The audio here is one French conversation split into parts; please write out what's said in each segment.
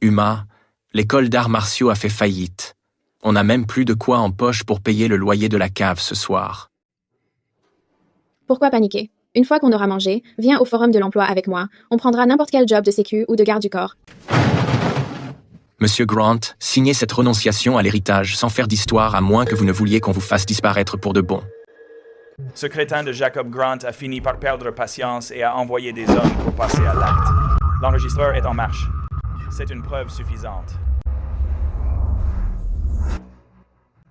Uma, l'école d'arts martiaux a fait faillite. On n'a même plus de quoi en poche pour payer le loyer de la cave ce soir. Pourquoi paniquer? Une fois qu'on aura mangé, viens au forum de l'emploi avec moi. On prendra n'importe quel job de sécu ou de garde du corps. Monsieur Grant, signez cette renonciation à l'héritage sans faire d'histoire à moins que vous ne vouliez qu'on vous fasse disparaître pour de bon. Ce crétin de Jacob Grant a fini par perdre patience et a envoyé des hommes pour passer à l'acte. L'enregistreur est en marche. C'est une preuve suffisante.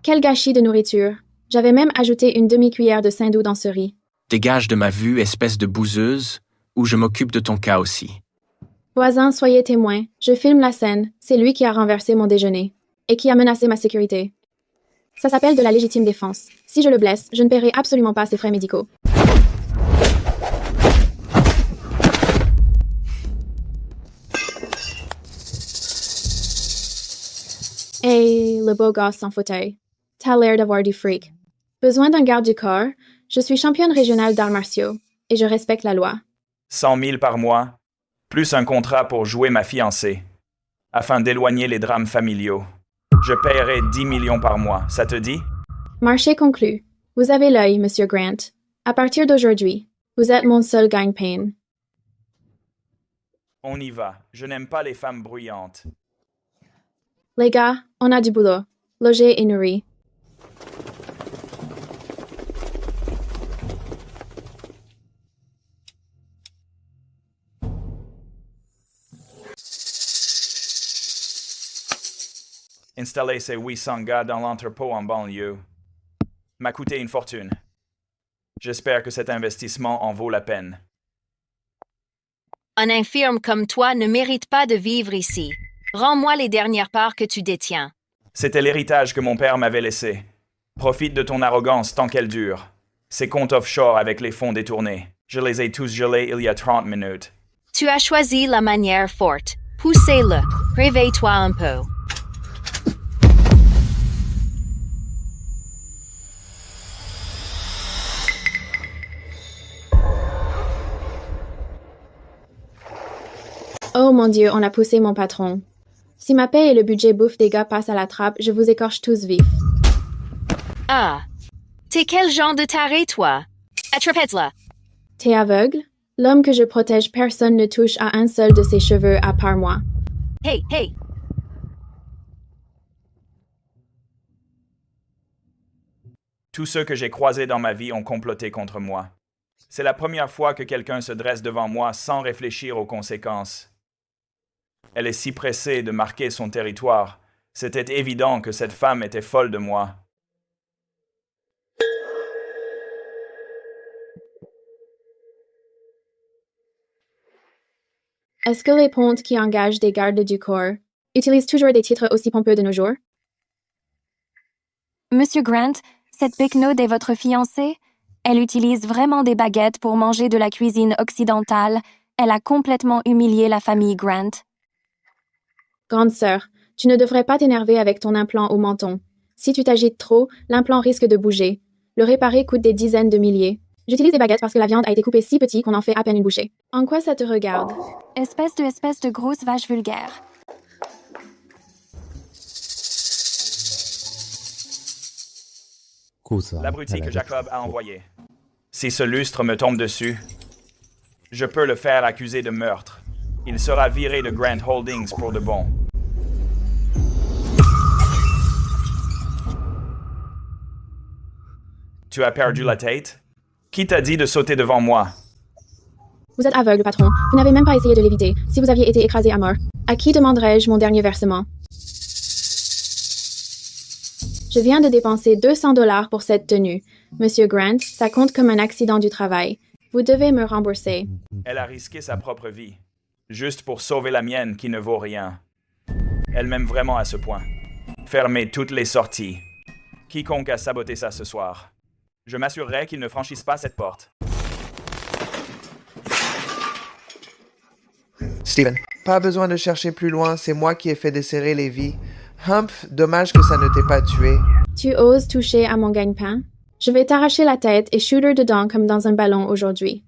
Quel gâchis de nourriture. J'avais même ajouté une demi-cuillère de saindoux dans ce riz. Dégage de ma vue, espèce de bouseuse, ou je m'occupe de ton cas aussi. Voisins, soyez témoins. Je filme la scène. C'est lui qui a renversé mon déjeuner. Et qui a menacé ma sécurité. Ça s'appelle de la légitime défense. Si je le blesse, je ne paierai absolument pas ses frais médicaux. Hey, le beau gosse sans fauteuil. T'as l'air d'avoir du fric. Besoin d'un garde du corps? Je suis championne régionale d'arts martiaux. Et je respecte la loi. 100 000 par mois, plus un contrat pour jouer ma fiancée, afin d'éloigner les drames familiaux. Je paierai 10 millions par mois, ça te dit? Marché conclu. Vous avez l'œil, Monsieur Grant. À partir d'aujourd'hui, vous êtes mon seul gagne-pain. On y va. Je n'aime pas les femmes bruyantes. Les gars, on a du boulot. Logé et nourri. Installer ces 800 gars dans l'entrepôt en banlieue m'a coûté une fortune. J'espère que cet investissement en vaut la peine. Un infirme comme toi ne mérite pas de vivre ici. Rends-moi les dernières parts que tu détiens. C'était l'héritage que mon père m'avait laissé. Profite de ton arrogance tant qu'elle dure. Ces comptes offshore avec les fonds détournés. Je les ai tous gelés il y a 30 minutes. Tu as choisi la manière forte. Poussez-le. Réveille-toi un peu. Oh mon Dieu, on a poussé mon patron. Si ma paie et le budget bouffe des gars passent à la trappe, je vous écorche tous vifs. Ah. T'es quel genre de taré, toi? Attrape-la. T'es aveugle? L'homme que je protège, personne ne touche à un seul de ses cheveux à part moi. Hey, hey. Tous ceux que j'ai croisés dans ma vie ont comploté contre moi. C'est la première fois que quelqu'un se dresse devant moi sans réfléchir aux conséquences. Elle est si pressée de marquer son territoire. C'était évident que cette femme était folle de moi. Est-ce que les pontes qui engagent des gardes du corps utilisent toujours des titres aussi pompeux de nos jours? Monsieur Grant, cette Bicknode est votre fiancée? Elle utilise vraiment des baguettes pour manger de la cuisine occidentale. Elle a complètement humilié la famille Grant. Grande sœur, tu ne devrais pas t'énerver avec ton implant au menton. Si tu t'agites trop, l'implant risque de bouger. Le réparer coûte des dizaines de milliers. J'utilise des baguettes parce que la viande a été coupée si petit qu'on en fait à peine une bouchée. En quoi ça te regarde? Espèce de grosse vache vulgaire. L'abruti que Jacob a envoyé. Si ce lustre me tombe dessus, je peux le faire accuser de meurtre. Il sera viré de Grant Holdings pour de bon. Tu as perdu la tête? Qui t'a dit de sauter devant moi? Vous êtes aveugle, patron. Vous n'avez même pas essayé de l'éviter. Si vous aviez été écrasé à mort, à qui demanderais-je mon dernier versement? Je viens de dépenser 200 $ pour cette tenue. Monsieur Grant, ça compte comme un accident du travail. Vous devez me rembourser. Elle a risqué sa propre vie, juste pour sauver la mienne qui ne vaut rien. Elle m'aime vraiment à ce point. Fermez toutes les sorties. Quiconque a saboté ça ce soir. Je m'assurerai qu'il ne franchisse pas cette porte. Steven, pas besoin de chercher plus loin, c'est moi qui ai fait desserrer les vies. Humph, dommage que ça ne t'ait pas tué. Tu oses toucher à mon gagne-pain? Je vais t'arracher la tête et shooter dedans comme dans un ballon aujourd'hui.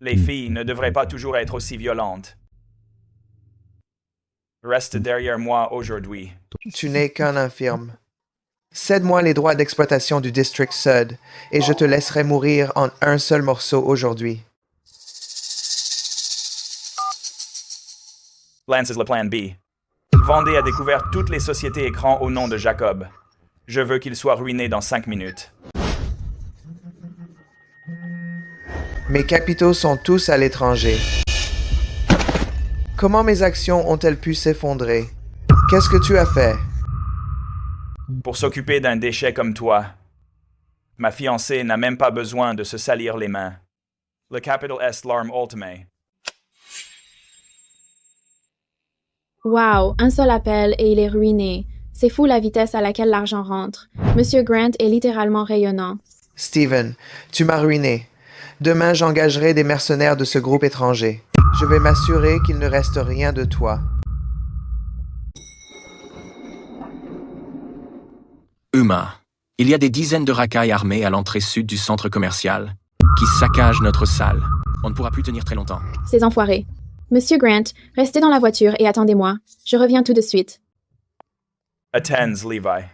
Les filles ne devraient pas toujours être aussi violentes. Reste derrière moi aujourd'hui. Tu n'es qu'un infirme. Cède-moi les droits d'exploitation du District Sud et je te laisserai mourir en un seul morceau aujourd'hui. Lance est le plan B. Vendez a découvert toutes les sociétés écrans au nom de Jacob. Je veux qu'il soit ruiné dans 5 minutes. Mes capitaux sont tous à l'étranger. Comment mes actions ont-elles pu s'effondrer? Qu'est-ce que tu as fait? Pour s'occuper d'un déchet comme toi, ma fiancée n'a même pas besoin de se salir les mains. Le Capital S l'arme ultimate. Wow, un seul appel et il est ruiné. C'est fou la vitesse à laquelle l'argent rentre. Monsieur Grant est littéralement rayonnant. Steven, tu m'as ruiné. Demain, j'engagerai des mercenaires de ce groupe étranger. Je vais m'assurer qu'il ne reste rien de toi. Uma, il y a des dizaines de racailles armés à l'entrée sud du centre commercial qui saccagent notre salle. On ne pourra plus tenir très longtemps. Ces enfoirés. Monsieur Grant, restez dans la voiture et attendez-moi. Je reviens tout de suite. Attends, Levi.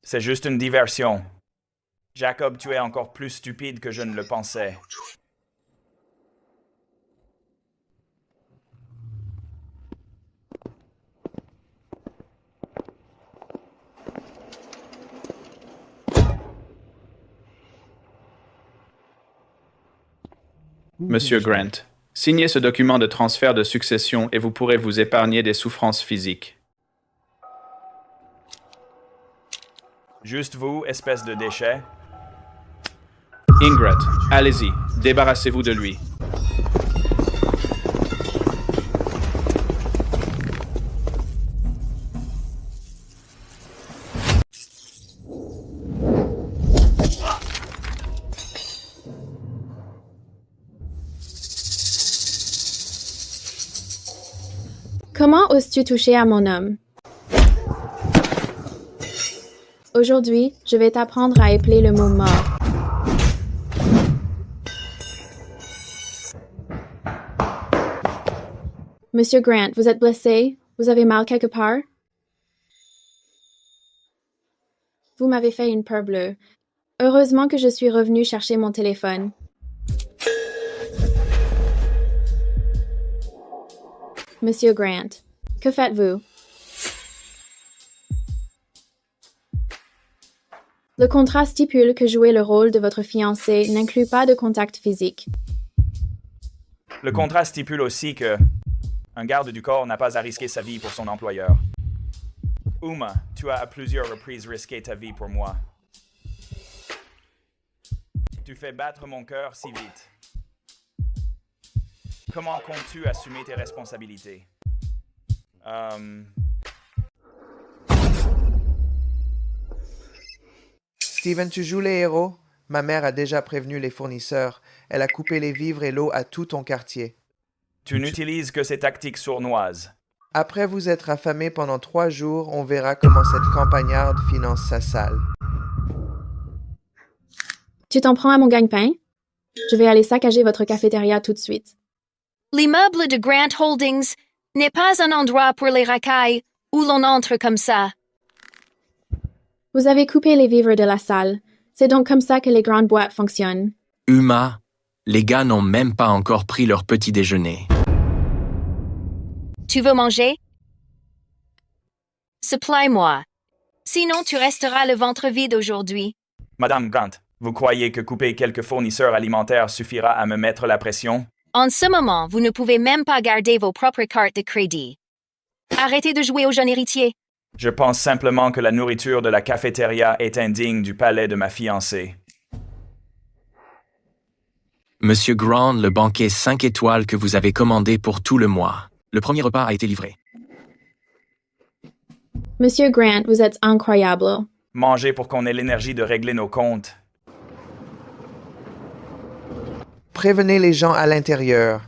C'est juste une diversion. Jacob, tu es encore plus stupide que je ne le pensais. Monsieur Grant, signez ce document de transfert de succession et vous pourrez vous épargner des souffrances physiques. Juste vous, espèce de déchet. Ingrid, allez-y, débarrassez-vous de lui. Comment oses-tu toucher à mon homme? Aujourd'hui, je vais t'apprendre à épeler le mot mort. Monsieur Grant, vous êtes blessé? Vous avez mal quelque part? Vous m'avez fait une peur bleue. Heureusement que je suis revenu chercher mon téléphone. Monsieur Grant, que faites-vous? Le contrat stipule que jouer le rôle de votre fiancé n'inclut pas de contact physique. Le contrat stipule aussi que un garde du corps n'a pas à risquer sa vie pour son employeur. Uma, tu as à plusieurs reprises risqué ta vie pour moi. Tu fais battre mon cœur si vite. Comment comptes-tu assumer tes responsabilités? Steven, tu joues les héros? Ma mère a déjà prévenu les fournisseurs. Elle a coupé les vivres et l'eau à tout ton quartier. Tu n'utilises que ces tactiques sournoises. Après vous être affamé pendant 3 jours, on verra comment cette campagnarde finance sa salle. Tu t'en prends à mon gagne-pain? Je vais aller saccager votre cafétéria tout de suite. L'immeuble de Grant Holdings n'est pas un endroit pour les racailles où l'on entre comme ça. Vous avez coupé les vivres de la salle. C'est donc comme ça que les grandes boîtes fonctionnent. Uma, les gars n'ont même pas encore pris leur petit déjeuner. Tu veux manger? Supply-moi. Sinon, tu resteras le ventre vide aujourd'hui. Madame Grant, vous croyez que couper quelques fournisseurs alimentaires suffira à me mettre la pression? En ce moment, vous ne pouvez même pas garder vos propres cartes de crédit. Arrêtez de jouer au jeune héritier. Je pense simplement que la nourriture de la cafétéria est indigne du palais de ma fiancée. Monsieur Grant, le banquet 5 étoiles que vous avez commandé pour tout le mois. Le premier repas a été livré. Monsieur Grant, vous êtes incroyable. Manger pour qu'on ait l'énergie de régler nos comptes. Prévenez les gens à l'intérieur.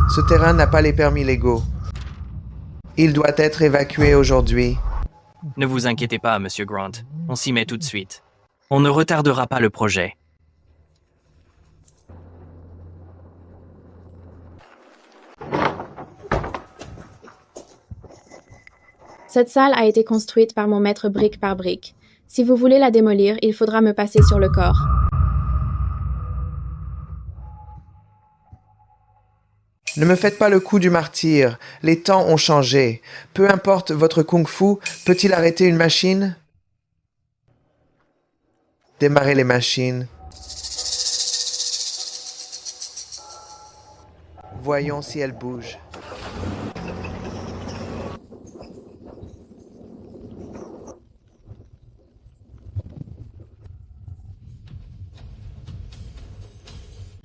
Ce terrain n'a pas les permis légaux. Il doit être évacué aujourd'hui. Ne vous inquiétez pas, Monsieur Grant. On s'y met tout de suite. On ne retardera pas le projet. Cette salle a été construite par mon maître brique par brique. Si vous voulez la démolir, il faudra me passer sur le corps. Ne me faites pas le coup du martyr. Les temps ont changé. Peu importe votre kung-fu, peut-il arrêter une machine? Démarrez les machines. Voyons si elles bougent.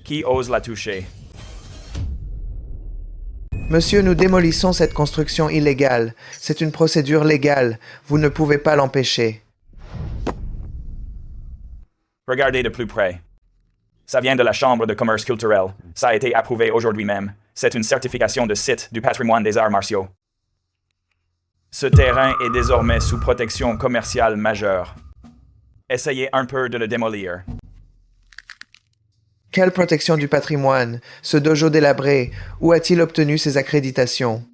Qui ose la toucher? Monsieur, nous démolissons cette construction illégale. C'est une procédure légale. Vous ne pouvez pas l'empêcher. Regardez de plus près. Ça vient de la Chambre de commerce culturel. Ça a été approuvé aujourd'hui même. C'est une certification de site du patrimoine des arts martiaux. Ce terrain est désormais sous protection commerciale majeure. Essayez un peu de le démolir. Quelle protection du patrimoine? Ce dojo délabré, où a-t-il obtenu ses accréditations?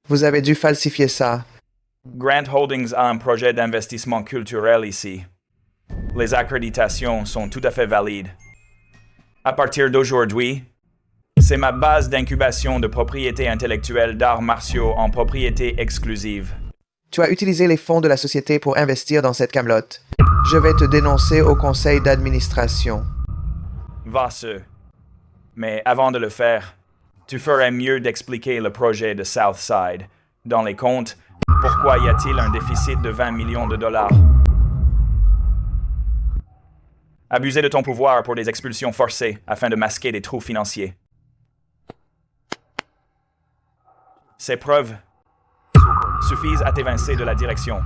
Vous avez dû falsifier ça. Grant Holdings a un projet d'investissement culturel ici. Les accréditations sont tout à fait valides. À partir d'aujourd'hui, c'est ma base d'incubation de propriété intellectuelle d'arts martiaux en propriété exclusive. Tu as utilisé les fonds de la société pour investir dans cette camelote. Je vais te dénoncer au conseil d'administration. Va-ce. Mais avant de le faire, tu ferais mieux d'expliquer le projet de Southside. Dans les comptes, pourquoi y a-t-il un déficit de 20 millions de dollars? Abuser de ton pouvoir pour des expulsions forcées afin de masquer des trous financiers. Ces preuves suffisent à t'évincer de la direction.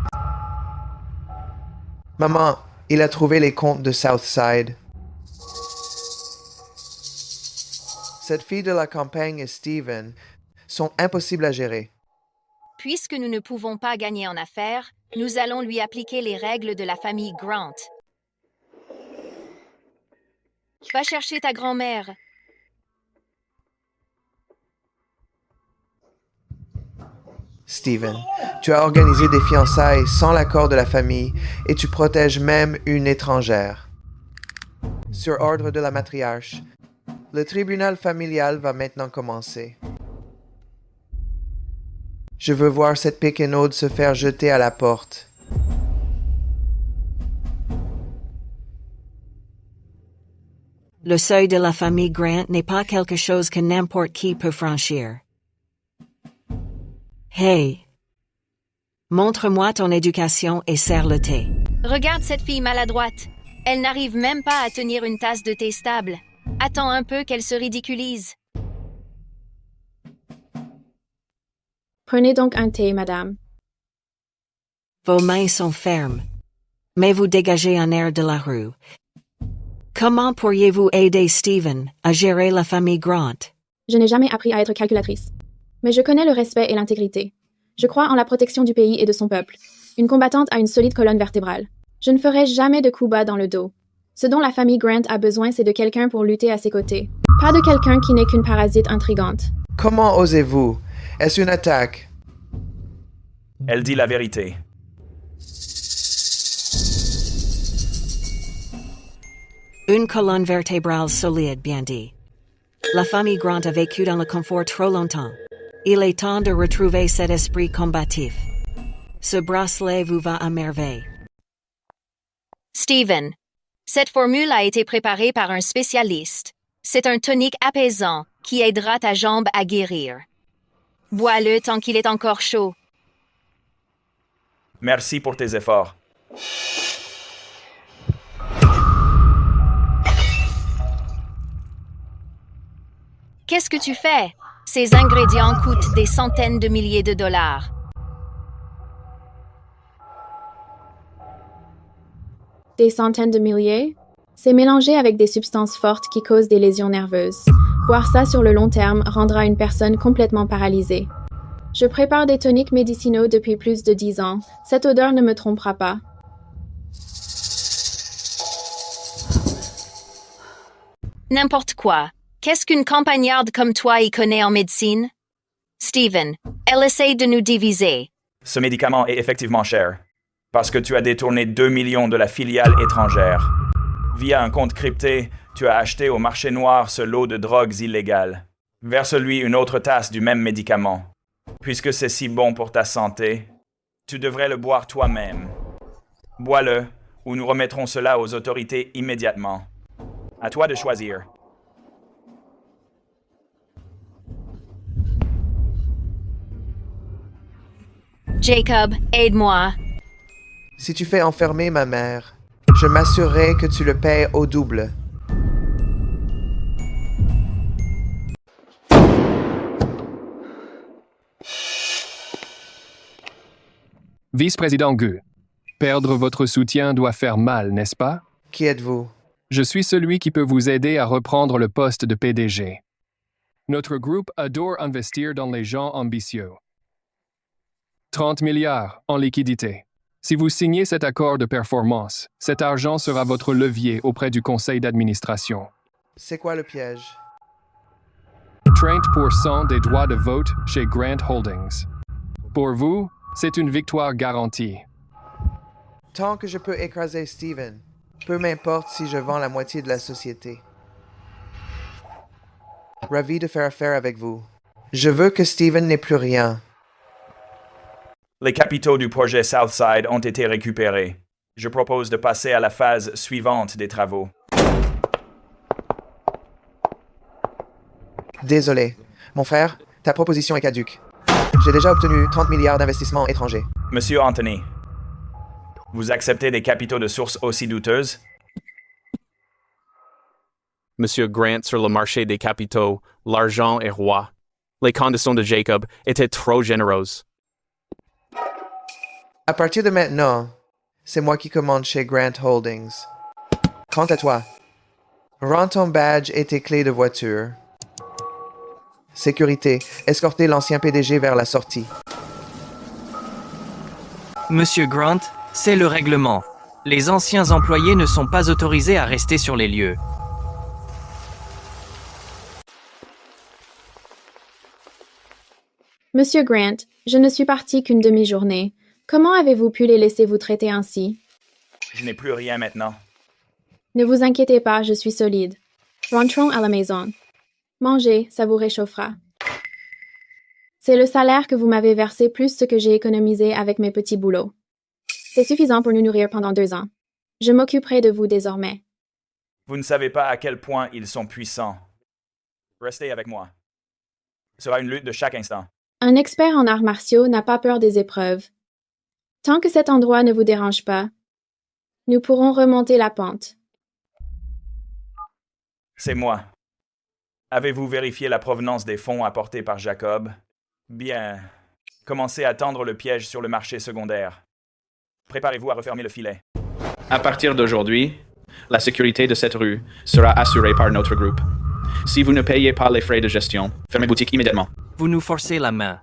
Maman, il a trouvé les comptes de Southside. Cette fille de la campagne et Steven sont impossibles à gérer. Puisque nous ne pouvons pas gagner en affaires, nous allons lui appliquer les règles de la famille Grant. Va chercher ta grand-mère. Steven, tu as organisé des fiançailles sans l'accord de la famille et tu protèges même une étrangère. Sur ordre de la matriarche, le tribunal familial va maintenant commencer. Je veux voir cette péquenaude se faire jeter à la porte. Le seuil de la famille Grant n'est pas quelque chose que n'importe qui peut franchir. Hey! Montre-moi ton éducation et serre le thé. Regarde cette fille maladroite. Elle n'arrive même pas à tenir une tasse de thé stable. Attends un peu qu'elle se ridiculise. Prenez donc un thé, madame. Vos mains sont fermes, mais vous dégagez un air de la rue. Comment pourriez-vous aider Steven à gérer la famille Grant? Je n'ai jamais appris à être calculatrice. Mais je connais le respect et l'intégrité. Je crois en la protection du pays et de son peuple. Une combattante a une solide colonne vertébrale. Je ne ferai jamais de coups bas dans le dos. Ce dont la famille Grant a besoin, c'est de quelqu'un pour lutter à ses côtés. Pas de quelqu'un qui n'est qu'une parasite intrigante. Comment osez-vous? Est-ce une attaque? Elle dit la vérité. Une colonne vertébrale solide, bien dit. La famille Grant a vécu dans le confort trop longtemps. Il est temps de retrouver cet esprit combatif. Ce bracelet vous va à merveille. Steven, cette formule a été préparée par un spécialiste. C'est un tonique apaisant qui aidera ta jambe à guérir. Bois-le tant qu'il est encore chaud. Merci pour tes efforts. Qu'est-ce que tu fais? Ces ingrédients coûtent des centaines de milliers de dollars. Des centaines de milliers? C'est mélangé avec des substances fortes qui causent des lésions nerveuses. Boire ça sur le long terme rendra une personne complètement paralysée. Je prépare des toniques médicinaux depuis plus de 10 ans. Cette odeur ne me trompera pas. N'importe quoi. Qu'est-ce qu'une campagnarde comme toi y connaît en médecine? Steven, elle essaie de nous diviser. Ce médicament est effectivement cher, parce que tu as détourné 2 millions de la filiale étrangère. Via un compte crypté, tu as acheté au marché noir ce lot de drogues illégales. Verse-lui une autre tasse du même médicament. Puisque c'est si bon pour ta santé, tu devrais le boire toi-même. Bois-le, ou nous remettrons cela aux autorités immédiatement. À toi de choisir. Jacob, aide-moi. Si tu fais enfermer ma mère, je m'assurerai que tu le paies au double. Vice-président Gu, perdre votre soutien doit faire mal, n'est-ce pas? Qui êtes-vous? Je suis celui qui peut vous aider à reprendre le poste de PDG. Notre groupe adore investir dans les gens ambitieux. 30 milliards en liquidité. Si vous signez cet accord de performance, cet argent sera votre levier auprès du conseil d'administration. C'est quoi le piège? 30% des droits de vote chez Grant Holdings. Pour vous, c'est une victoire garantie. Tant que je peux écraser Steven, peu m'importe si je vends la moitié de la société. Ravi de faire affaire avec vous. Je veux que Steven n'ait plus rien. Les capitaux du projet Southside ont été récupérés. Je propose de passer à la phase suivante des travaux. Désolé. Mon frère, ta proposition est caduque. J'ai déjà obtenu 30 milliards d'investissements étrangers. Monsieur Anthony, vous acceptez des capitaux de sources aussi douteuses? Monsieur Grant, sur le marché des capitaux, l'argent est roi. Les conditions de Jacob étaient trop généreuses. À partir de maintenant, c'est moi qui commande chez Grant Holdings. Quant à toi, rends ton badge et tes clés de voiture. Sécurité, escortez l'ancien PDG vers la sortie. Monsieur Grant, c'est le règlement. Les anciens employés ne sont pas autorisés à rester sur les lieux. Monsieur Grant, je ne suis parti qu'une demi-journée. Comment avez-vous pu les laisser vous traiter ainsi? Je n'ai plus rien maintenant. Ne vous inquiétez pas, je suis solide. Rentrons à la maison. Mangez, ça vous réchauffera. C'est le salaire que vous m'avez versé plus ce que j'ai économisé avec mes petits boulots. C'est suffisant pour nous nourrir pendant 2 ans. Je m'occuperai de vous désormais. Vous ne savez pas à quel point ils sont puissants. Restez avec moi. Ce sera une lutte de chaque instant. Un expert en arts martiaux n'a pas peur des épreuves. Tant que cet endroit ne vous dérange pas, nous pourrons remonter la pente. C'est moi. Avez-vous vérifié la provenance des fonds apportés par Jacob? Bien. Commencez à tendre le piège sur le marché secondaire. Préparez-vous à refermer le filet. À partir d'aujourd'hui, la sécurité de cette rue sera assurée par notre groupe. Si vous ne payez pas les frais de gestion, fermez boutique immédiatement. Vous nous forcez la main.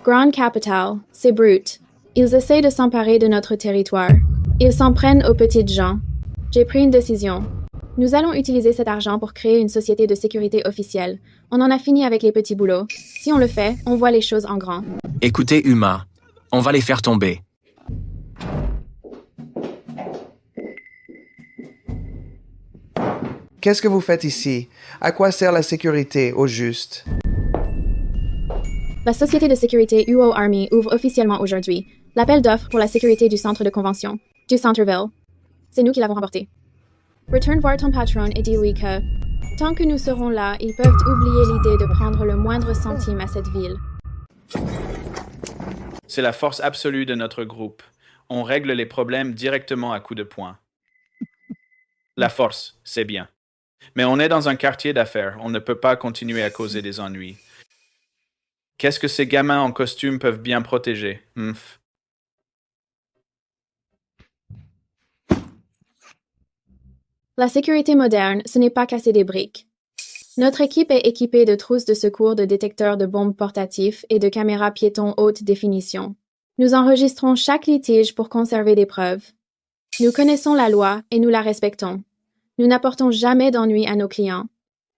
Grand Capital, c'est brut. Ils essaient de s'emparer de notre territoire. Ils s'en prennent aux petites gens. J'ai pris une décision. Nous allons utiliser cet argent pour créer une société de sécurité officielle. On en a fini avec les petits boulots. Si on le fait, on voit les choses en grand. Écoutez, Uma, on va les faire tomber. Qu'est-ce que vous faites ici? À quoi sert la sécurité, au juste? La société de sécurité UO Army ouvre officiellement aujourd'hui. L'appel d'offres pour la sécurité du centre de convention, du Centerville. C'est nous qui l'avons remporté. Retourne voir ton patron et dis-lui que, tant que nous serons là, ils peuvent oublier l'idée de prendre le moindre centime à cette ville. C'est la force absolue de notre groupe. On règle les problèmes directement à coups de poing. La force, c'est bien. Mais on est dans un quartier d'affaires. On ne peut pas continuer à causer des ennuis. Qu'est-ce que ces gamins en costume peuvent bien protéger? La sécurité moderne, ce n'est pas casser des briques. Notre équipe est équipée de trousses de secours, de détecteurs de bombes portatifs et de caméras piétons haute définition. Nous enregistrons chaque litige pour conserver des preuves. Nous connaissons la loi et nous la respectons. Nous n'apportons jamais d'ennui à nos clients.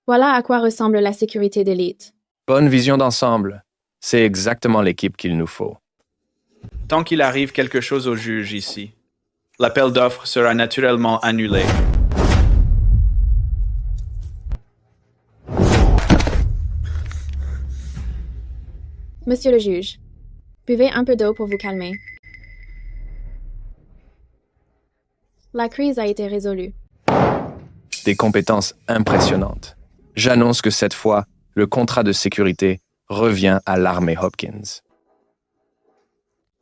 Voilà à quoi ressemble la sécurité d'élite. Bonne vision d'ensemble. C'est exactement l'équipe qu'il nous faut. Tant qu'il arrive quelque chose au juge ici, l'appel d'offres sera naturellement annulé. Monsieur le juge, buvez un peu d'eau pour vous calmer. La crise a été résolue. Des compétences impressionnantes. J'annonce que cette fois, le contrat de sécurité revient à l'armée Hopkins.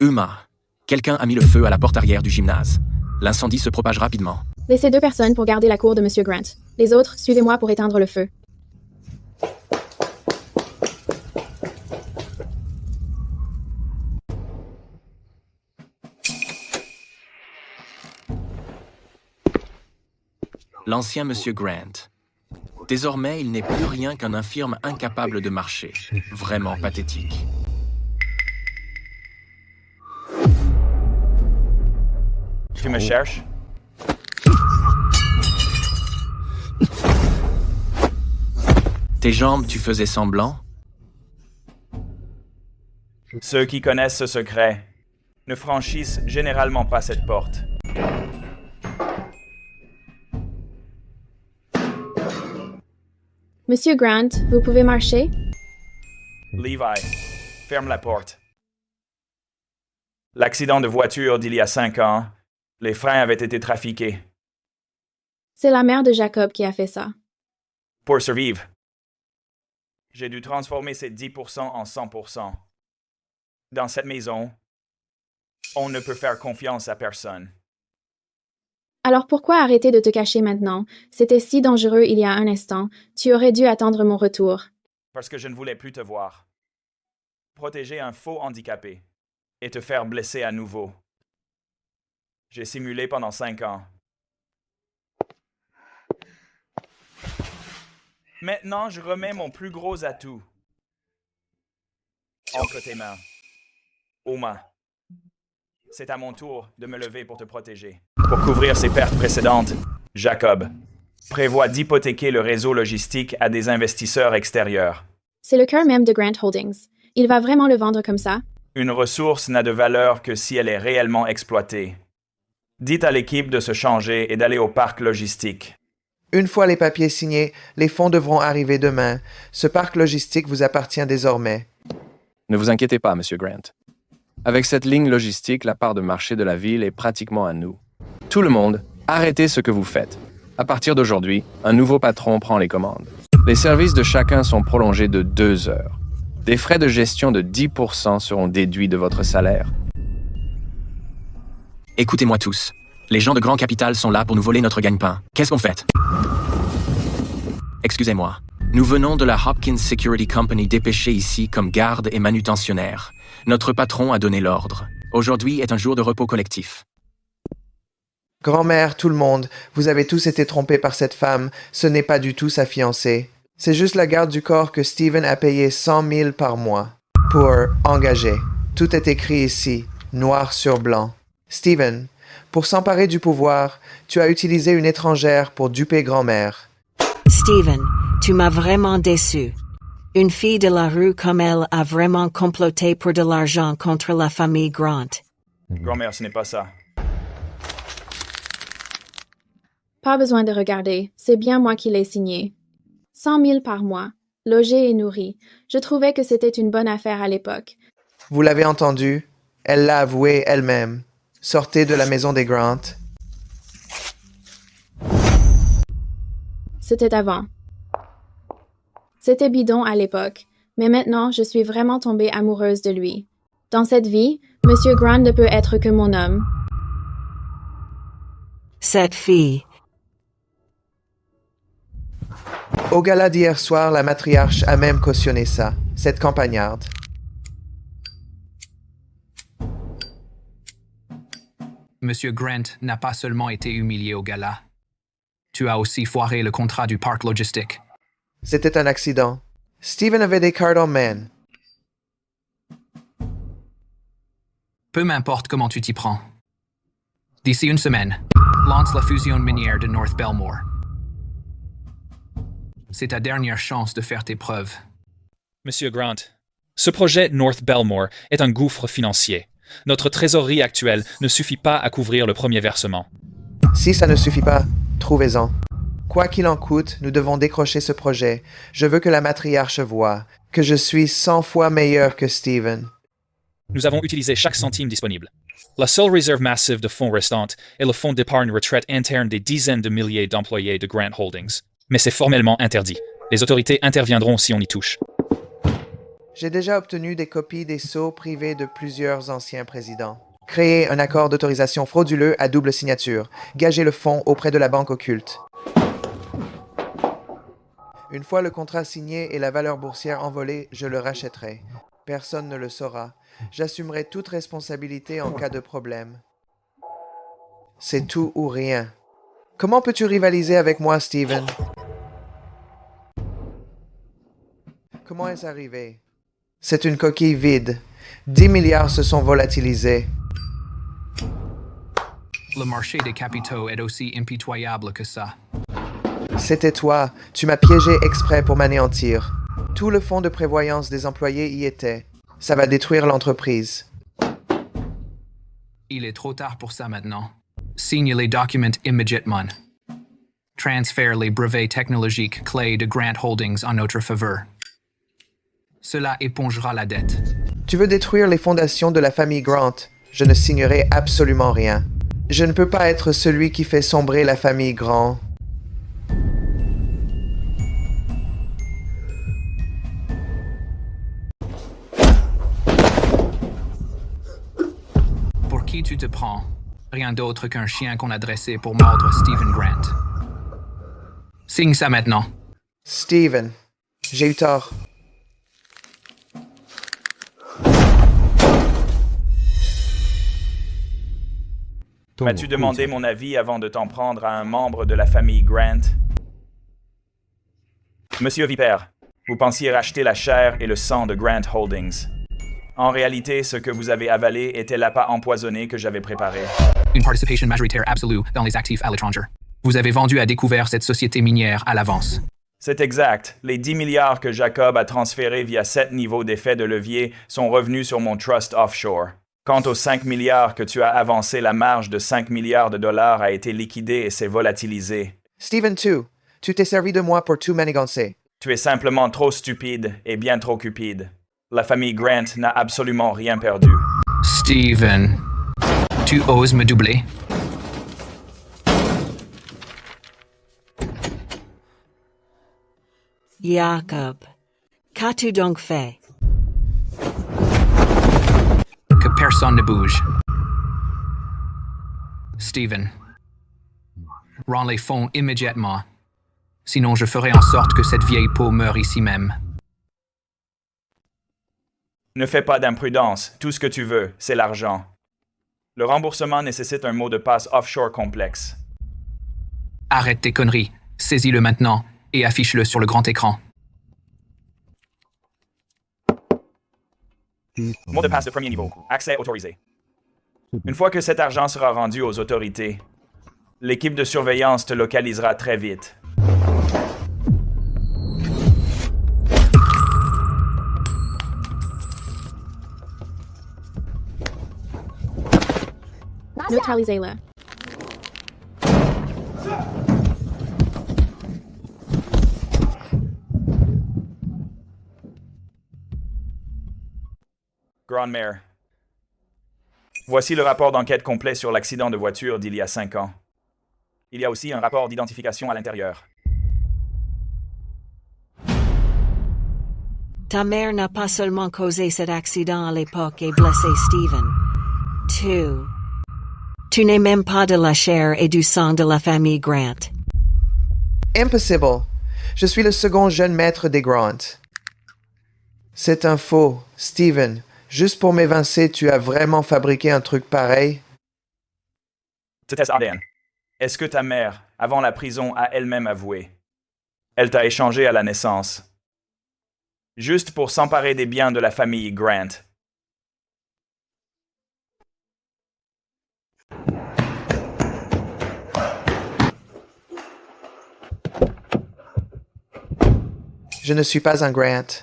Uma, quelqu'un a mis le feu à la porte arrière du gymnase. L'incendie se propage rapidement. Laissez 2 personnes pour garder la cour de Monsieur Grant. Les autres, suivez-moi pour éteindre le feu. L'ancien Monsieur Grant. Désormais, il n'est plus rien qu'un infirme incapable de marcher. Vraiment pathétique. Tu me cherches? Tes jambes, tu faisais semblant? Ceux qui connaissent ce secret ne franchissent généralement pas cette porte. Monsieur Grant, vous pouvez marcher? Levi, ferme la porte. L'accident de voiture d'il y a 5 ans, les freins avaient été trafiqués. C'est la mère de Jacob qui a fait ça. Pour survivre, j'ai dû transformer ces 10% en 100%. Dans cette maison, on ne peut faire confiance à personne. Alors pourquoi arrêter de te cacher maintenant? C'était si dangereux il y a un instant. Tu aurais dû attendre mon retour. Parce que je ne voulais plus te voir. Protéger un faux handicapé et te faire blesser à nouveau. J'ai simulé pendant 5 ans. Maintenant, je remets mon plus gros atout entre tes mains. Uma, c'est à mon tour de me lever pour te protéger. Pour couvrir ses pertes précédentes, Jacob prévoit d'hypothéquer le réseau logistique à des investisseurs extérieurs. C'est le cœur même de Grant Holdings. Il va vraiment le vendre comme ça? Une ressource n'a de valeur que si elle est réellement exploitée. Dites à l'équipe de se changer et d'aller au parc logistique. Une fois les papiers signés, les fonds devront arriver demain. Ce parc logistique vous appartient désormais. Ne vous inquiétez pas, Monsieur Grant. Avec cette ligne logistique, la part de marché de la ville est pratiquement à nous. Tout le monde, arrêtez ce que vous faites. À partir d'aujourd'hui, un nouveau patron prend les commandes. Les services de chacun sont prolongés de 2 heures. Des frais de gestion de 10% seront déduits de votre salaire. Écoutez-moi tous. Les gens de Grand Capital sont là pour nous voler notre gagne-pain. Qu'est-ce qu'on fait? Excusez-moi. Nous venons de la Hopkins Security Company dépêchés ici comme garde et manutentionnaire. Notre patron a donné l'ordre. Aujourd'hui est un jour de repos collectif. Grand-mère, tout le monde, vous avez tous été trompés par cette femme. Ce n'est pas du tout sa fiancée. C'est juste la garde du corps que Steven a payé 100 000 par mois pour engager. Tout est écrit ici, noir sur blanc. Steven, pour s'emparer du pouvoir, tu as utilisé une étrangère pour duper grand-mère. Steven, tu m'as vraiment déçu. Une fille de la rue comme elle a vraiment comploté pour de l'argent contre la famille Grant. Grand-mère, ce n'est pas ça. Pas besoin de regarder. C'est bien moi qui l'ai signé. 100 000 par mois, logé et nourri. Je trouvais que c'était une bonne affaire à l'époque. Vous l'avez entendu? Elle l'a avoué elle-même. Sortez de la maison des Grant. C'était avant. C'était bidon à l'époque, mais maintenant je suis vraiment tombée amoureuse de lui. Dans cette vie, Monsieur Grant ne peut être que mon homme. Cette fille. Au gala d'hier soir, la matriarche a même cautionné ça, cette campagnarde. Monsieur Grant n'a pas seulement été humilié au gala. Tu as aussi foiré le contrat du parc logistique. C'était un accident. Steven avait des cartes en main. Peu m'importe comment tu t'y prends. D'ici une semaine, lance la fusion minière de North Belmore. C'est ta dernière chance de faire tes preuves. Monsieur Grant, ce projet North Belmore est un gouffre financier. Notre trésorerie actuelle ne suffit pas à couvrir le premier versement. Si ça ne suffit pas, trouvez-en. Quoi qu'il en coûte, nous devons décrocher ce projet. Je veux que la matriarche voie que je suis 100 fois meilleur que Steven. Nous avons utilisé chaque centime disponible. La seule réserve massive de fonds restante est le fonds d'épargne retraite interne des dizaines de milliers d'employés de Grant Holdings. Mais c'est formellement interdit. Les autorités interviendront si on y touche. J'ai déjà obtenu des copies des sceaux privés de plusieurs anciens présidents. Créer un accord d'autorisation frauduleux à double signature. Gager le fonds auprès de la banque occulte. Une fois le contrat signé et la valeur boursière envolée, je le rachèterai. Personne ne le saura. J'assumerai toute responsabilité en cas de problème. C'est tout ou rien. Comment peux-tu rivaliser avec moi, Steven? Comment est-ce arrivé? C'est une coquille vide. 10 milliards se sont volatilisés. Le marché des capitaux est aussi impitoyable que ça. C'était toi. Tu m'as piégé exprès pour m'anéantir. Tout le fonds de prévoyance des employés y était. Ça va détruire l'entreprise. Il est trop tard pour ça maintenant. Signe les documents immédiatement. Transfère les brevets technologiques clés de Grant Holdings en notre faveur. Cela épongera la dette. Tu veux détruire les fondations de la famille Grant. Je ne signerai absolument rien. Je ne peux pas être celui qui fait sombrer la famille Grant. Pour qui tu te prends? Rien d'autre qu'un chien qu'on a dressé pour mordre Stephen Grant. Signe ça maintenant. Steven, j'ai eu tort. M'as-tu demandé mon avis avant de t'en prendre à un membre de la famille Grant? Monsieur Vipère, vous pensiez racheter la chair et le sang de Grant Holdings. En réalité, ce que vous avez avalé était l'appât empoisonné que j'avais préparé. Une participation majoritaire absolue dans les actifs à l'étranger. Vous avez vendu à découvert cette société minière à l'avance. C'est exact. Les 10 milliards que Jacob a transférés via 7 niveaux d'effet de levier sont revenus sur mon trust offshore. Quant aux 5 milliards que tu as avancés, la marge de 5 milliards de dollars a été liquidée et s'est volatilisée. Steven, tu t'es servi de moi pour tout manigancer. Tu es simplement trop stupide et bien trop cupide. La famille Grant n'a absolument rien perdu. Steven, tu oses me doubler? Jacob, qu'as-tu donc fait? Que personne ne bouge. Steven, rends les fonds immédiatement. Sinon, je ferai en sorte que cette vieille peau meure ici même. Ne fais pas d'imprudence. Tout ce que tu veux, c'est l'argent. Le remboursement nécessite un mot de passe offshore complexe. Arrête tes conneries. Saisis-le maintenant et affiche-le sur le grand écran. Mot de passe de premier niveau. Accès autorisé. Une fois que cet argent sera rendu aux autorités, l'équipe de surveillance te localisera très vite. Neutralisez-le. Grandmère. Voici le rapport d'enquête complet sur l'accident de voiture d'il y a 5 ans. Il y a aussi un rapport d'identification à l'intérieur. Ta mère n'a pas seulement causé cet accident à l'époque et blessé Steven. Tu n'es même pas de la chair et du sang de la famille Grant. Impossible. Je suis le second jeune maître des Grant. C'est un faux, Steven. Juste pour m'évincer, tu as vraiment fabriqué un truc pareil? C'était ADN. Est-ce que ta mère, avant la prison, a elle-même avoué? Elle t'a échangé à la naissance. Juste pour s'emparer des biens de la famille Grant. Je ne suis pas un Grant.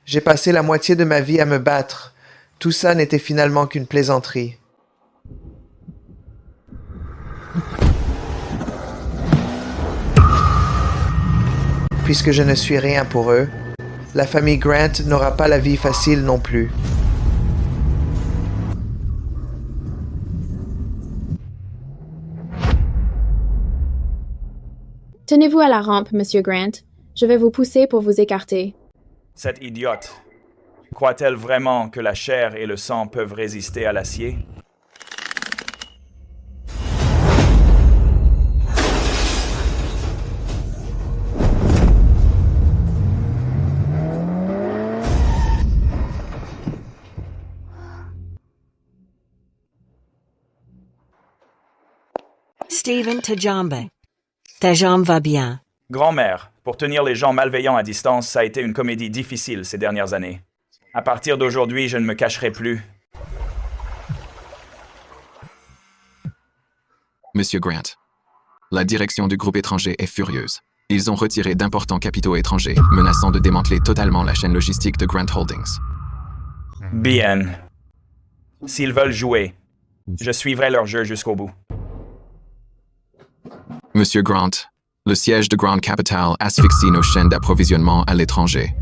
J'ai passé la moitié de ma vie à me battre. Tout ça n'était finalement qu'une plaisanterie. Puisque je ne suis rien pour eux, la famille Grant n'aura pas la vie facile non plus. Tenez-vous à la rampe, Monsieur Grant. Je vais vous pousser pour vous écarter. Cette idiote. Croit-elle vraiment que la chair et le sang peuvent résister à l'acier? Steven Tajambe. Ta jambe va bien. Grand-mère, pour tenir les gens malveillants à distance, ça a été une comédie difficile ces dernières années. À partir d'aujourd'hui, je ne me cacherai plus. Monsieur Grant, la direction du groupe étranger est furieuse. Ils ont retiré d'importants capitaux étrangers, menaçant de démanteler totalement la chaîne logistique de Grant Holdings. Bien. S'ils veulent jouer, je suivrai leur jeu jusqu'au bout. Monsieur Grant, le siège de Grand Capital asphyxie nos chaînes d'approvisionnement à l'étranger.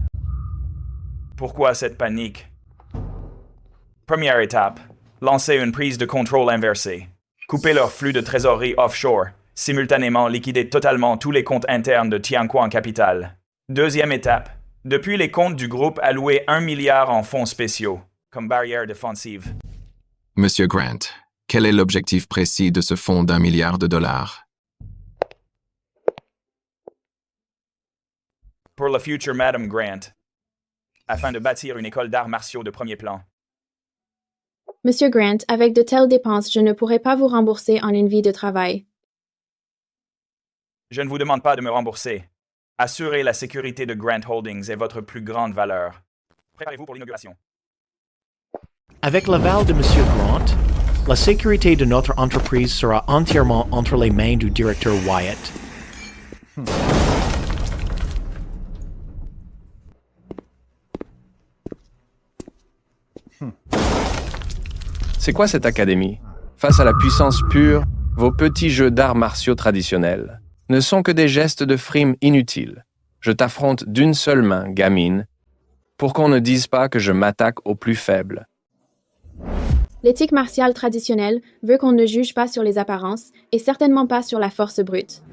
Pourquoi cette panique? Première étape, lancer une prise de contrôle inversée. Couper leur flux de trésorerie offshore, simultanément liquider totalement tous les comptes internes de Tianquan Capital. Deuxième étape, depuis les comptes du groupe allouer 1 milliard en fonds spéciaux, comme barrière défensive. Monsieur Grant, quel est l'objectif précis de ce fonds d'1 milliard de dollars? Pour le futur Madame Grant, afin de bâtir une école d'arts martiaux de premier plan. Monsieur Grant, avec de telles dépenses, je ne pourrai pas vous rembourser en une vie de travail. Je ne vous demande pas de me rembourser. Assurer la sécurité de Grant Holdings est votre plus grande valeur. Préparez-vous pour l'inauguration. Avec l'aval de M. Grant, la sécurité de notre entreprise sera entièrement entre les mains du directeur Wyatt. C'est quoi cette académie? Face à la puissance pure, vos petits jeux d'arts martiaux traditionnels ne sont que des gestes de frime inutiles. Je t'affronte d'une seule main, gamine, pour qu'on ne dise pas que je m'attaque aux plus faibles. L'éthique martiale traditionnelle veut qu'on ne juge pas sur les apparences et certainement pas sur la force brute.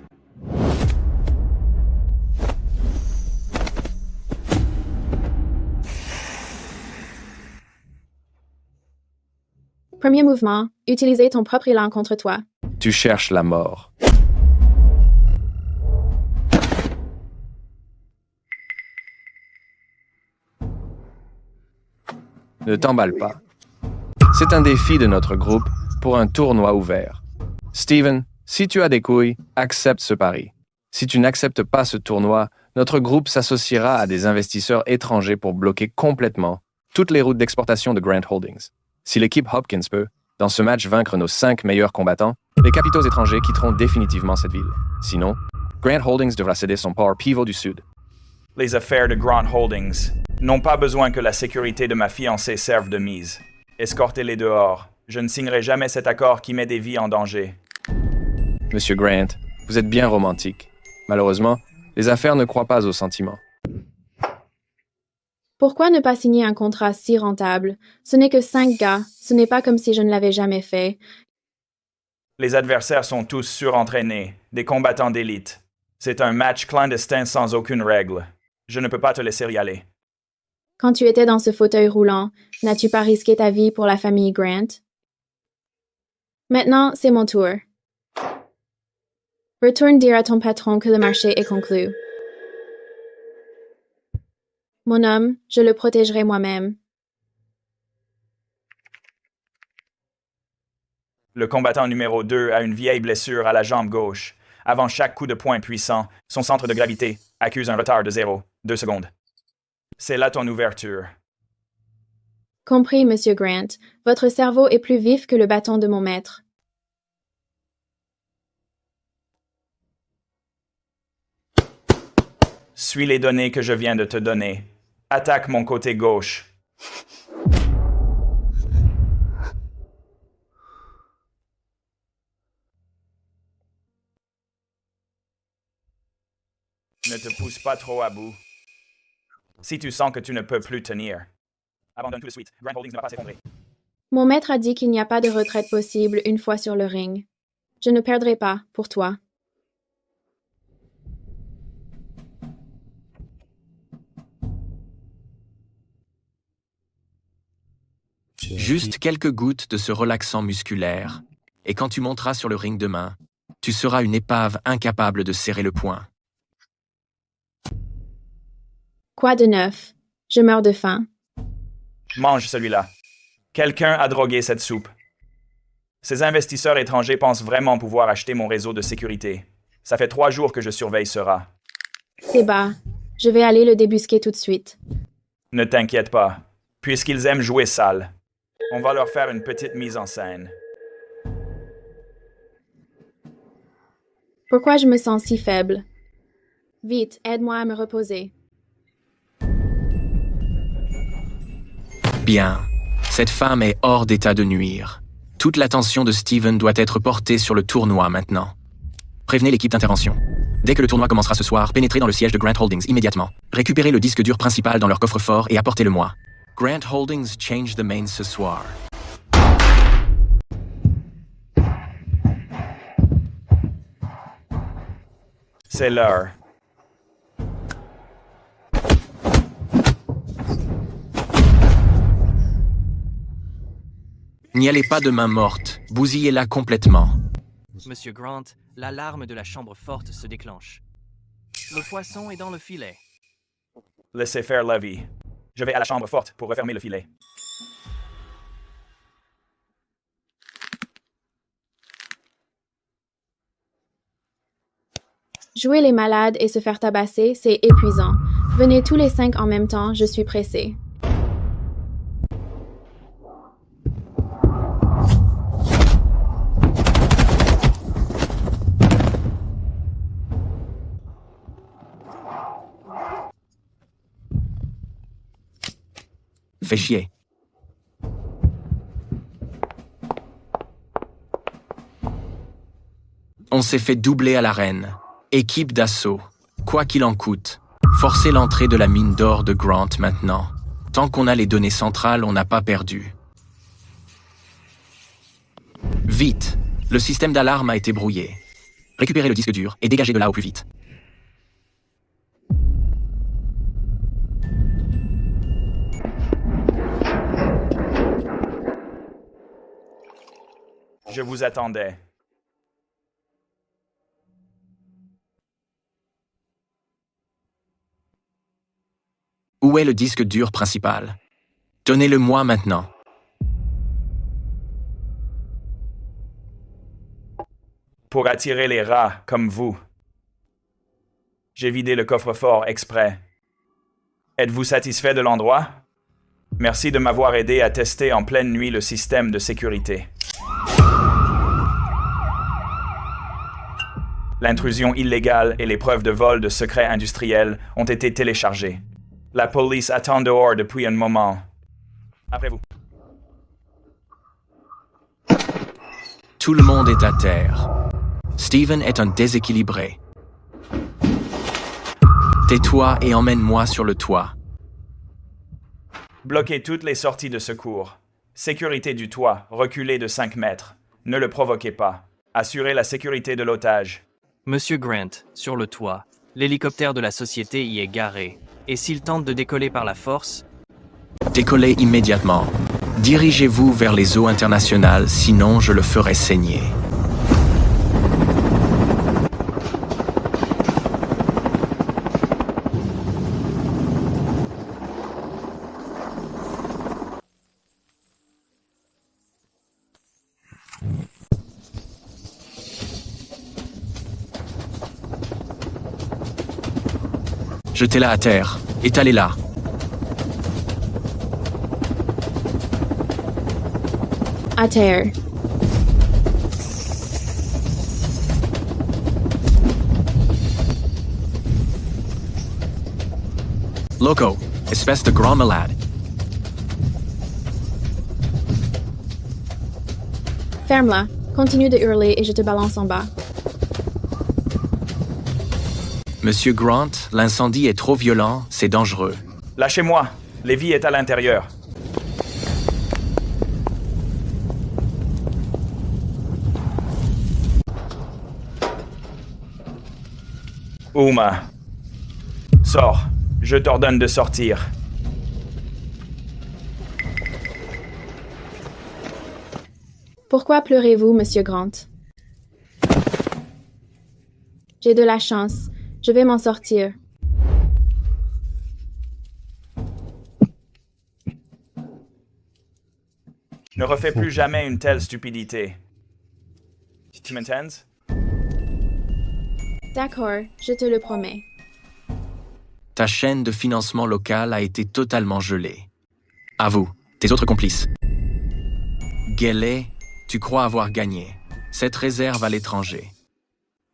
Premier mouvement, utiliser ton propre élan contre toi. Tu cherches la mort. Ne t'emballe pas. C'est un défi de notre groupe pour un tournoi ouvert. Steven, si tu as des couilles, accepte ce pari. Si tu n'acceptes pas ce tournoi, notre groupe s'associera à des investisseurs étrangers pour bloquer complètement toutes les routes d'exportation de Grant Holdings. Si l'équipe Hopkins peut, dans ce match, vaincre nos 5 meilleurs combattants, les capitaux étrangers quitteront définitivement cette ville. Sinon, Grant Holdings devra céder son port pivot du Sud. Les affaires de Grant Holdings n'ont pas besoin que la sécurité de ma fiancée serve de mise. Escortez-les dehors. Je ne signerai jamais cet accord qui met des vies en danger. Monsieur Grant, vous êtes bien romantique. Malheureusement, les affaires ne croient pas aux sentiments. Pourquoi ne pas signer un contrat si rentable? Ce n'est que 5 gars, ce n'est pas comme si je ne l'avais jamais fait. Les adversaires sont tous surentraînés, des combattants d'élite. C'est un match clandestin sans aucune règle. Je ne peux pas te laisser y aller. Quand tu étais dans ce fauteuil roulant, n'as-tu pas risqué ta vie pour la famille Grant? Maintenant, c'est mon tour. Retourne dire à ton patron que le marché est conclu. Mon homme, je le protégerai moi-même. Le combattant numéro 2 a une vieille blessure à la jambe gauche. Avant chaque coup de poing puissant, son centre de gravité accuse un retard de 0,2 secondes. C'est là ton ouverture. Compris, Monsieur Grant. Votre cerveau est plus vif que le bâton de mon maître. Suis les données que je viens de te donner. Attaque mon côté gauche. Ne te pousse pas trop à bout. Si tu sens que tu ne peux plus tenir, abandonne tout de suite. Grant Holdings ne va pas s'effondrer. Mon maître a dit qu'il n'y a pas de retraite possible une fois sur le ring. Je ne perdrai pas, pour toi. Juste quelques gouttes de ce relaxant musculaire, et quand tu monteras sur le ring demain, tu seras une épave incapable de serrer le poing. Quoi de neuf? Je meurs de faim. Mange celui-là. Quelqu'un a drogué cette soupe. Ces investisseurs étrangers pensent vraiment pouvoir acheter mon réseau de sécurité. Ça fait 3 jours que je surveille ce rat. C'est bas. Je vais aller le débusquer tout de suite. Ne t'inquiète pas, puisqu'ils aiment jouer sale. On va leur faire une petite mise en scène. Pourquoi je me sens si faible? Vite, aide-moi à me reposer. Bien. Cette femme est hors d'état de nuire. Toute l'attention de Steven doit être portée sur le tournoi maintenant. Prévenez l'équipe d'intervention. Dès que le tournoi commencera ce soir, pénétrez dans le siège de Grant Holdings immédiatement. Récupérez le disque dur principal dans leur coffre-fort et apportez-le-moi. Grant Holdings change the main ce soir. C'est l'heure. N'y allez pas de main morte, bousillez-la complètement. Monsieur Grant, l'alarme de la chambre forte se déclenche. Le poisson est dans le filet. Laissez faire Levy. Je vais à la chambre forte pour refermer le filet. Jouer les malades et se faire tabasser, c'est épuisant. Venez tous les 5 en même temps, je suis pressée. Fait chier. On s'est fait doubler à l'arène. Équipe d'assaut. Quoi qu'il en coûte. Forcez l'entrée de la mine d'or de Grant maintenant. Tant qu'on a les données centrales, on n'a pas perdu. Vite. Le système d'alarme a été brouillé. Récupérez le disque dur et dégagez de là au plus vite. Je vous attendais. Où est le disque dur principal? Donnez-le-moi maintenant. Pour attirer les rats comme vous. J'ai vidé le coffre-fort exprès. Êtes-vous satisfait de l'endroit? Merci de m'avoir aidé à tester en pleine nuit le système de sécurité. L'intrusion illégale et les preuves de vol de secrets industriels ont été téléchargées. La police attend dehors depuis un moment. Après vous. Tout le monde est à terre. Steven est un déséquilibré. Tais-toi et emmène-moi sur le toit. Bloquez toutes les sorties de secours. Sécurité du toit, reculez de 5 mètres. Ne le provoquez pas. Assurez la sécurité de l'otage. Monsieur Grant, sur le toit, l'hélicoptère de la société y est garé. Et s'il tente de décoller par la force? Décollez immédiatement. Dirigez-vous vers les eaux internationales, sinon je le ferai saigner. Jetez-la à terre. Étalez-la. À terre. Loco, espèce de grand malade. Ferme-la. Continue de hurler et je te balance en bas. Monsieur Grant, l'incendie est trop violent, c'est dangereux. Lâchez-moi. Lévi est à l'intérieur. Uma. Sors. Je t'ordonne de sortir. Pourquoi pleurez-vous, Monsieur Grant? J'ai de la chance. Je vais m'en sortir. Ne refais plus jamais une telle stupidité. Tu m'entends? D'accord, je te le promets. Ta chaîne de financement local a été totalement gelée. À vous, tes autres complices. Gelley, tu crois avoir gagné. Cette réserve à l'étranger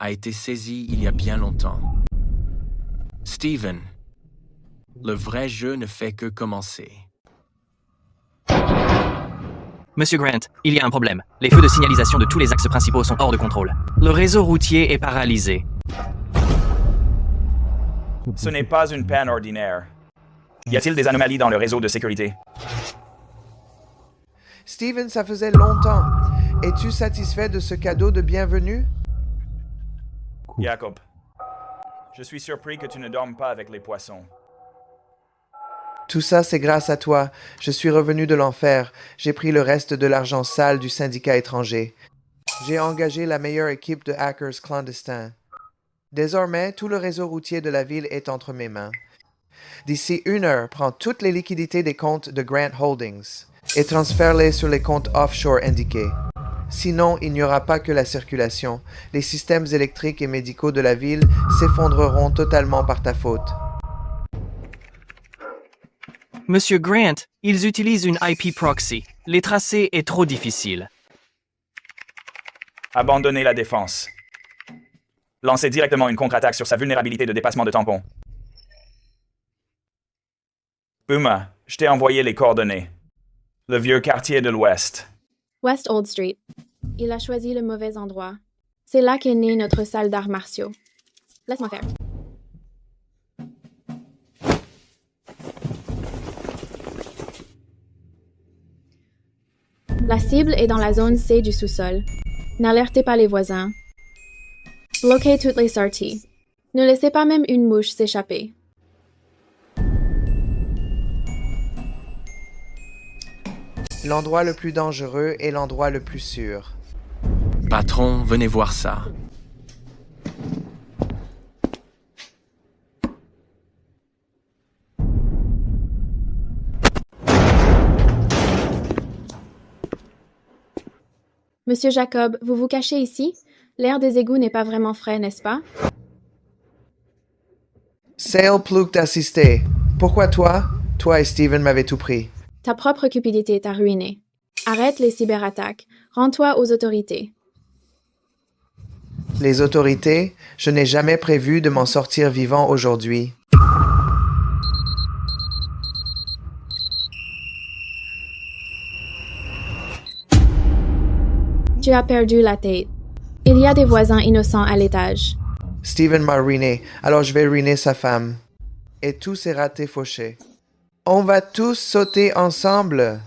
a été saisie il y a bien longtemps. Steven, le vrai jeu ne fait que commencer. Monsieur Grant, il y a un problème. Les feux de signalisation de tous les axes principaux sont hors de contrôle. Le réseau routier est paralysé. Ce n'est pas une panne ordinaire. Y a-t-il des anomalies dans le réseau de sécurité? Steven, ça faisait longtemps. Es-tu satisfait de ce cadeau de bienvenue? Jacob, je suis surpris que tu ne dormes pas avec les poissons. Tout ça, c'est grâce à toi. Je suis revenu de l'enfer. J'ai pris le reste de l'argent sale du syndicat étranger. J'ai engagé la meilleure équipe de hackers clandestins. Désormais, tout le réseau routier de la ville est entre mes mains. D'ici 1 heure, prends toutes les liquidités des comptes de Grant Holdings et transfère-les sur les comptes offshore indiqués. Sinon, il n'y aura pas que la circulation. Les systèmes électriques et médicaux de la ville s'effondreront totalement par ta faute. Monsieur Grant, ils utilisent une IP proxy. Les tracer est trop difficile. Abandonnez la défense. Lancez directement une contre-attaque sur sa vulnérabilité de dépassement de tampon. Uma, je t'ai envoyé les coordonnées. Le vieux quartier de l'Ouest. West Old Street. Il a choisi le mauvais endroit. C'est là qu'est née notre salle d'arts martiaux. Laisse-moi faire. La cible est dans la zone C du sous-sol. N'alertez pas les voisins. Bloquez toutes les sorties. Ne laissez pas même une mouche s'échapper. L'endroit le plus dangereux est l'endroit le plus sûr. Patron, venez voir ça. Monsieur Jacob, vous vous cachez ici? L'air des égouts n'est pas vraiment frais, n'est-ce pas? Sale Plouk d'assister. Pourquoi toi? Toi et Steven m'avez tout pris. Ta propre cupidité t'a ruiné. Arrête les cyberattaques. Rends-toi aux autorités. Les autorités? Je n'ai jamais prévu de m'en sortir vivant aujourd'hui. Tu as perdu la tête. Il y a des voisins innocents à l'étage. Steven m'a ruiné, alors je vais ruiner sa femme. Et tous ces ratés fauchés. On va tous sauter ensemble.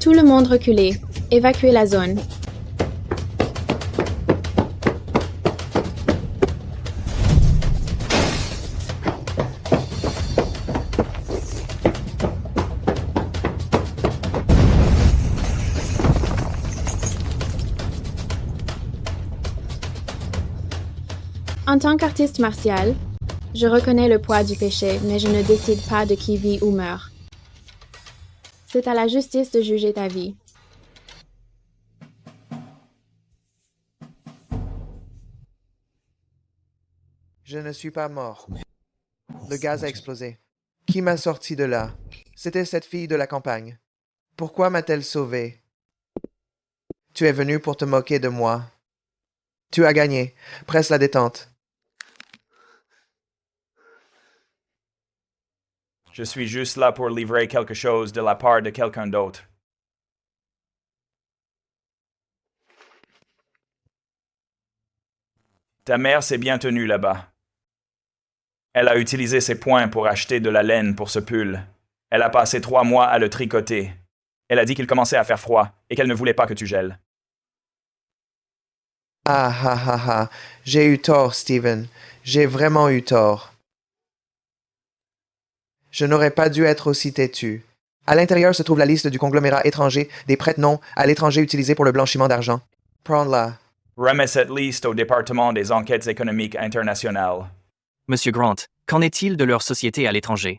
Tout le monde reculé. Évacuez la zone. En tant qu'artiste martial, je reconnais le poids du péché, mais je ne décide pas de qui vit ou meurt. C'est à la justice de juger ta vie. Je ne suis pas mort. Le gaz a explosé. Qui m'a sorti de là? C'était cette fille de la campagne. Pourquoi m'a-t-elle sauvé? Tu es venu pour te moquer de moi. Tu as gagné. Presse la détente. Je suis juste là pour livrer quelque chose de la part de quelqu'un d'autre. Ta mère s'est bien tenue là-bas. Elle a utilisé ses points pour acheter de la laine pour ce pull. Elle a passé 3 mois à le tricoter. Elle a dit qu'il commençait à faire froid et qu'elle ne voulait pas que tu gèles. Ah ah ah ah. J'ai eu tort, Steven. J'ai vraiment eu tort. Je n'aurais pas dû être aussi têtu. À l'intérieur se trouve la liste du conglomérat étranger des prête-noms à l'étranger utilisés pour le blanchiment d'argent. Prends-la. Remets cette liste au département des enquêtes économiques internationales. Monsieur Grant, qu'en est-il de leur société à l'étranger?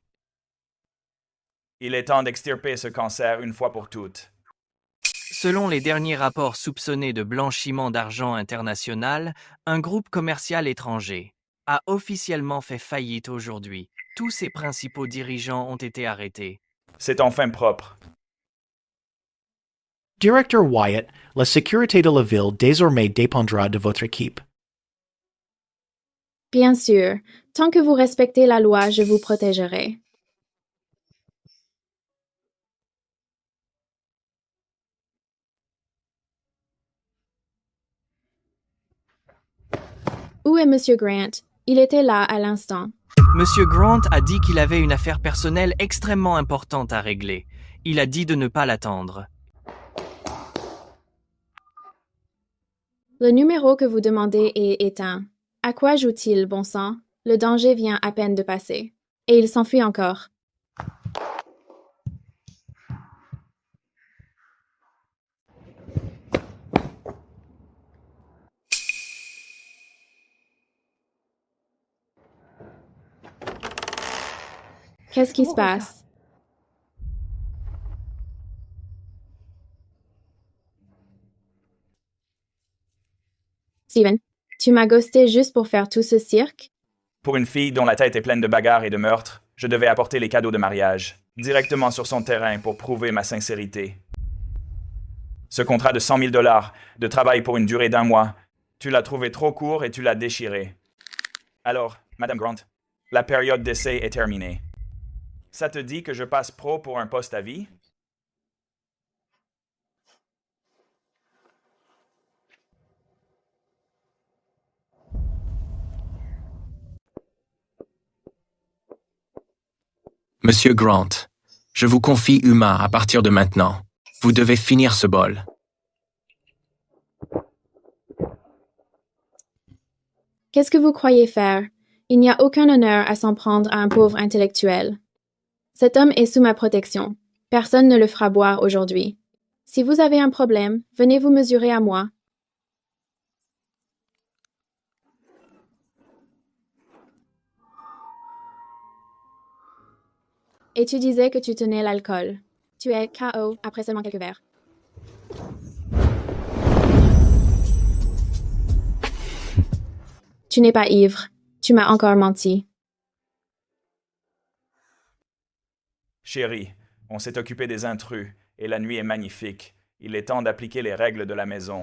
Il est temps d'extirper ce cancer une fois pour toutes. Selon les derniers rapports soupçonnés de blanchiment d'argent international, un groupe commercial étranger a officiellement fait faillite aujourd'hui. Tous ses principaux dirigeants ont été arrêtés. C'est enfin propre. Directeur Wyatt, la sécurité de la ville désormais dépendra de votre équipe. Bien sûr, tant que vous respectez la loi, je vous protégerai. Où est Monsieur Grant? Il était là à l'instant. Monsieur Grant a dit qu'il avait une affaire personnelle extrêmement importante à régler. Il a dit de ne pas l'attendre. Le numéro que vous demandez est éteint. À quoi joue-t-il, bon sang? Le danger vient à peine de passer. Et il s'enfuit encore. Qu'est-ce qui se passe? Steven, tu m'as ghosté juste pour faire tout ce cirque? Pour une fille dont la tête est pleine de bagarres et de meurtres, je devais apporter les cadeaux de mariage, directement sur son terrain pour prouver ma sincérité. Ce contrat de 100 000 $ de travail pour une durée d'1 mois, tu l'as trouvé trop court et tu l'as déchiré. Alors, Madame Grant, la période d'essai est terminée. Ça te dit que je passe pro pour un poste à vie? Monsieur Grant, je vous confie Uma à partir de maintenant. Vous devez finir ce bol. Qu'est-ce que vous croyez faire? Il n'y a aucun honneur à s'en prendre à un pauvre intellectuel. Cet homme est sous ma protection. Personne ne le fera boire aujourd'hui. Si vous avez un problème, venez vous mesurer à moi. Et tu disais que tu tenais l'alcool. Tu es KO après seulement quelques verres. Tu n'es pas ivre. Tu m'as encore menti. Chérie, on s'est occupé des intrus, et la nuit est magnifique. Il est temps d'appliquer les règles de la maison.